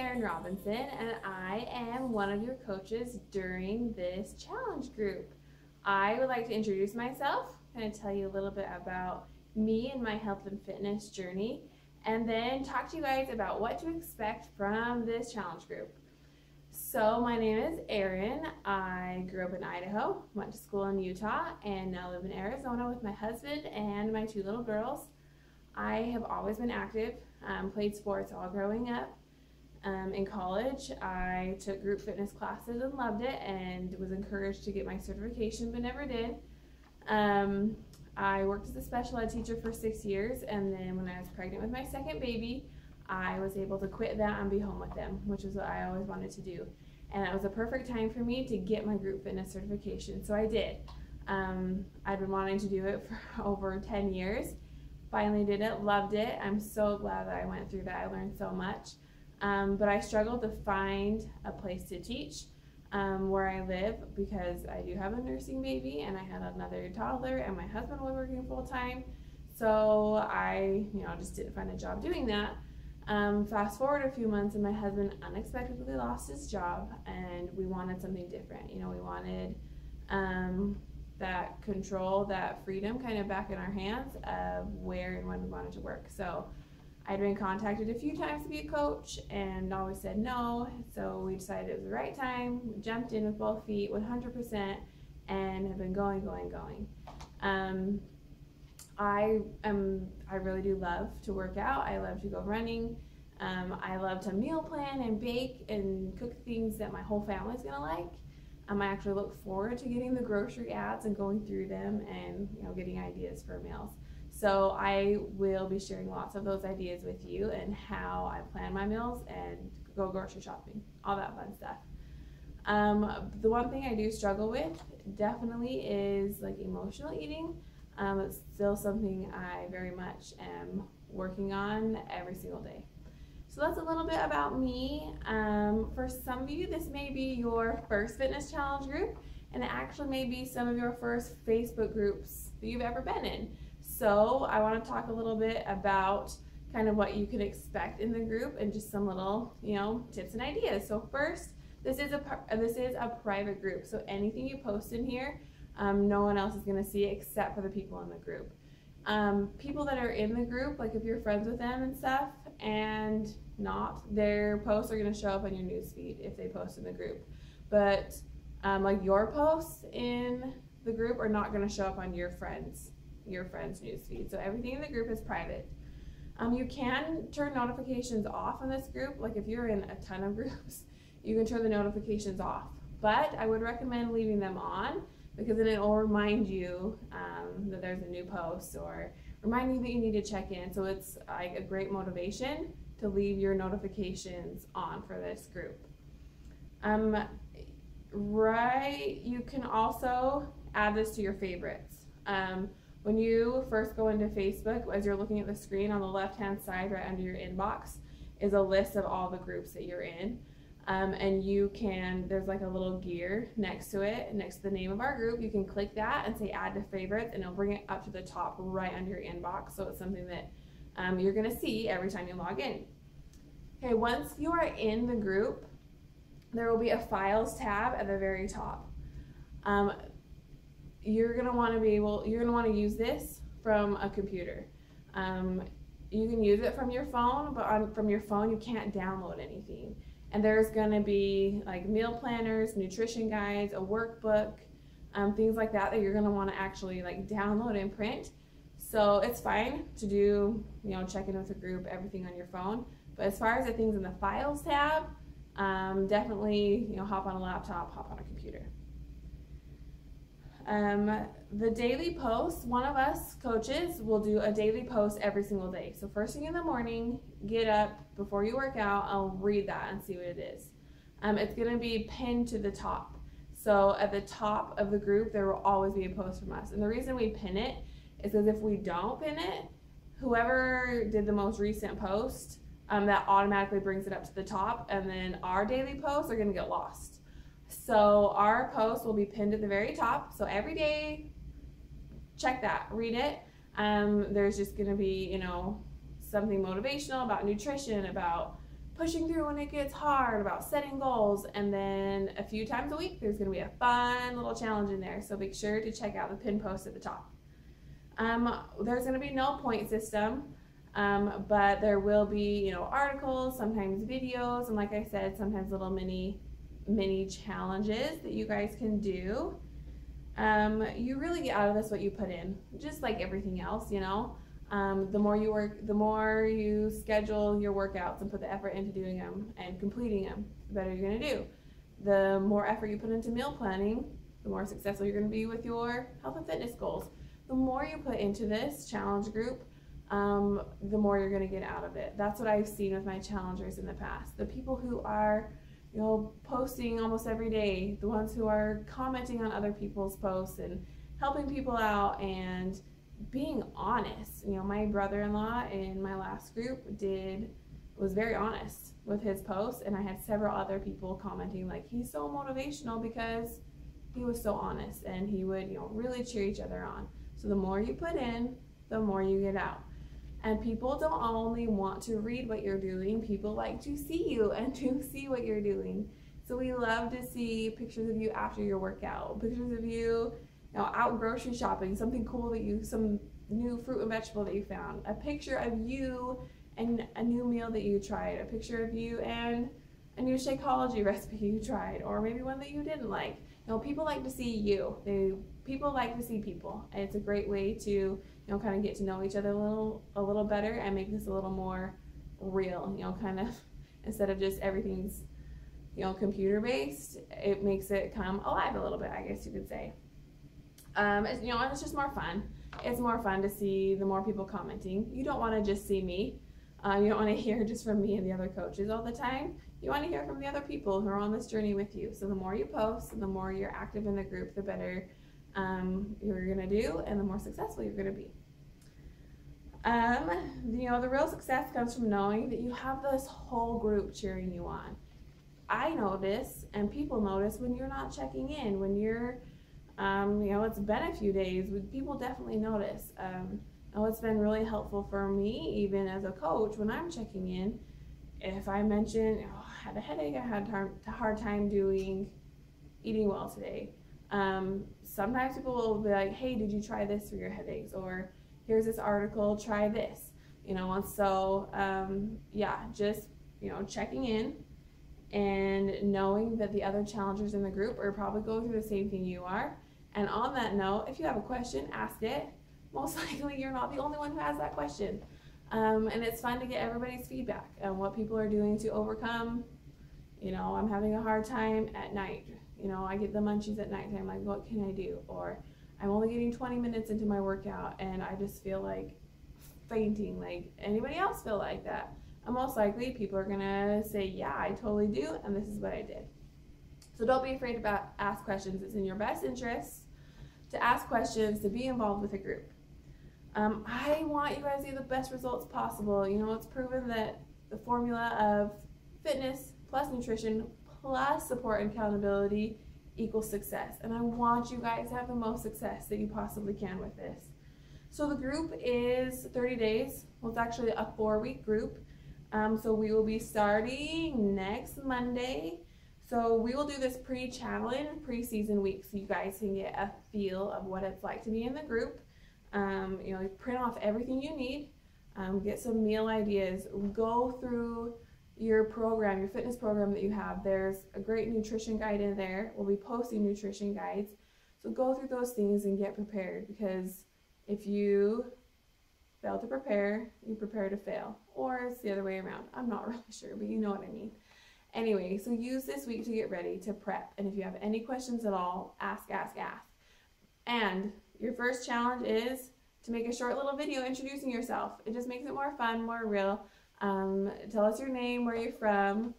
Erin Robinson, and I am one of your coaches during this challenge group. I would like to introduce myself, kind of tell you a little bit about me and my health and fitness journey, and then talk to you guys about what to expect from this challenge group. So my name is Erin. I grew up in Idaho, went to school in Utah, and now live in Arizona with my husband and my 2 little girls. I have always been active, played sports all growing up. In college, I took group fitness classes and loved it and was encouraged to get my certification, but never did. I worked as a special ed teacher for 6 years, and then when I was pregnant with my second baby, I was able to quit that and be home with them, which is what I always wanted to do. And it was a perfect time for me to get my group fitness certification, so I did. I'd been wanting to do it for over 10 years. Finally did it, loved it. I'm so glad that I went through that. I learned so much. But I struggled to find a place to teach where I live because I do have a nursing baby and I had another toddler and my husband was working full time. So I just didn't find a job doing that. Fast forward a few months and my husband unexpectedly lost his job and we wanted something different. We wanted that control, that freedom kind of back in our hands of where and when we wanted to work. So I'd been contacted a few times to be a coach and always said no. So we decided it was the right time. We jumped in with both feet 100% and have been going. I really do love to work out. I love to go running. I love to meal plan and bake and cook things that my whole family's gonna like. I actually look forward to getting the grocery ads and going through them and getting ideas for meals. So I will be sharing lots of those ideas with you and how I plan my meals and go grocery shopping, all that fun stuff. The one thing I do struggle with definitely is like emotional eating. It's still something I very much am working on every single day. So that's a little bit about me. For some of you, this may be your first fitness challenge group, and it actually may be some of your first Facebook groups that you've ever been in. So I want to talk a little bit about kind of what you can expect in the group and just some little, tips and ideas. So first, this is a private group. So anything you post in here, no one else is going to see it except for the people in the group. People that are in the group, like if you're friends with them and stuff, and not, their posts are going to show up on your newsfeed if they post in the group. But like your posts in the group are not going to show up on your friends' newsfeed. So everything in the group is private. You can turn notifications off in this group. Like if you're in a ton of groups, you can turn the notifications off. But I would recommend leaving them on because then it will remind you that there's a new post or remind you that you need to check in. So it's like a great motivation to leave your notifications on for this group. You can also add this to your favorites. When you first go into Facebook, as you're looking at the screen on the left-hand side, right under your inbox, is a list of all the groups that you're in. And there's like a little gear next to it, next to the name of our group. You can click that and say add to favorites, and it'll bring it up to the top right under your inbox. So it's something that you're gonna see every time you log in. Okay, once you are in the group, there will be a files tab at the very top. You're gonna want to use this from a computer. You can use it from your phone, but from your phone you can't download anything. And there's going to be like meal planners, nutrition guides, a workbook, things like that you're going to want to actually like download and print. So it's fine to do, check in with a group, everything on your phone. But as far as the things in the files tab, definitely, hop on a laptop, hop on a computer. The daily posts, one of us coaches will do a daily post every single day. So first thing in the morning, get up before you work out, I'll read that and see what it is. It's going to be pinned to the top. So at the top of the group, there will always be a post from us. And the reason we pin it is because if we don't pin it, whoever did the most recent post, that automatically brings it up to the top, and then our daily posts are going to get lost. So our post will be pinned at the very top. So every day, check that, read it. There's just going to be, something motivational about nutrition, about pushing through when it gets hard, about setting goals. And then a few times a week, there's going to be a fun little challenge in there. So make sure to check out the pin post at the top. There's going to be no point system, but there will be, you know, articles, sometimes videos, and like I said, sometimes little mini challenges that you guys can do. You really get out of this what you put in, just like everything else, you know. The more you work, the more you schedule your workouts and put the effort into doing them and completing them, the better you're going to do. The more effort you put into meal planning, the more successful you're going to be with your health and fitness goals. The more you put into this challenge group, the more you're going to get out of it. That's what I've seen with my challengers in the past. The people who are, you know, posting almost every day, the ones who are commenting on other people's posts and helping people out and being honest. You know, my brother-in-law in my last group was very honest with his posts, and I had several other people commenting like, he's so motivational because he was so honest, and he would, you know, really cheer each other on. So the more you put in, the more you get out. And people don't only want to read what you're doing, people like to see you and to see what you're doing. So we love to see pictures of you after your workout, pictures of you, you know, out grocery shopping, something cool that some new fruit and vegetable that you found, a picture of you and a new meal that you tried, a picture of you and a new Shakeology recipe you tried, or maybe one that you didn't like. You know, people like to see you. People like to see people, and it's a great way to, you know, kind of get to know each other a little better and make this a little more real. You know, kind of instead of just everything's, you know, computer based, it makes it come alive a little bit, I guess you could say. You know, it's just more fun. It's more fun to see the more people commenting. You don't want to just see me. You don't want to hear just from me and the other coaches all the time. You want to hear from the other people who are on this journey with you. So the more you post and the more you're active in the group, the better you're going to do and the more successful you're going to be. You know, the real success comes from knowing that you have this whole group cheering you on. I notice, and people notice, when you're not checking in, when you're, you know, it's been a few days, people definitely notice. It's been really helpful for me, even as a coach, when I'm checking in. If I mention, oh, I had a headache, I had a hard time eating well today. Sometimes people will be like, hey, did you try this for your headaches? Or here's this article, try this. You know, and so, yeah, just, you know, checking in and knowing that the other challengers in the group are probably going through the same thing you are. And on that note, if you have a question, ask it. Most likely you're not the only one who has that question. And it's fun to get everybody's feedback on what people are doing to overcome, you know, I'm having a hard time at night. You know, I get the munchies at nighttime, like, what can I do? Or I'm only getting 20 minutes into my workout and I just feel like fainting. Like, anybody else feel like that? And most likely people are gonna say, yeah, I totally do, and this is what I did. So don't be afraid to ask questions. It's in your best interest to ask questions, to be involved with a group. I want you guys to get the best results possible. You know, it's proven that the formula of fitness plus nutrition plus support and accountability equals success. And I want you guys to have the most success that you possibly can with this. So the group is 30 days. Well, it's actually a 4-week group. So we will be starting next Monday. So we will do this pre-challenge, pre-season week, so you guys can get a feel of what it's like to be in the group. You know, print off everything you need, get some meal ideas, go through your program, your fitness program that you have. There's a great nutrition guide in there. We'll be posting nutrition guides. So go through those things and get prepared, because if you fail to prepare, you prepare to fail. Or it's the other way around. I'm not really sure, but you know what I mean. Anyway, so use this week to get ready to prep. And if you have any questions at all, ask. And your first challenge is to make a short little video introducing yourself. It just makes it more fun, more real. Tell us your name, where you're from,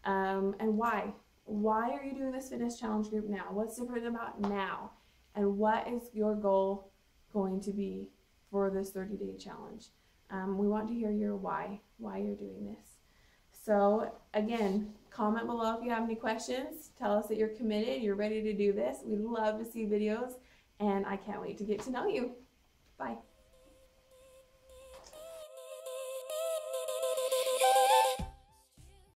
and why. Why are you doing this fitness challenge group now? What's different about now? And what is your goal going to be for this 30-day challenge? We want to hear your why you're doing this. So again, comment below if you have any questions. Tell us that you're committed, you're ready to do this. We love to see videos, and I can't wait to get to know you. Bye.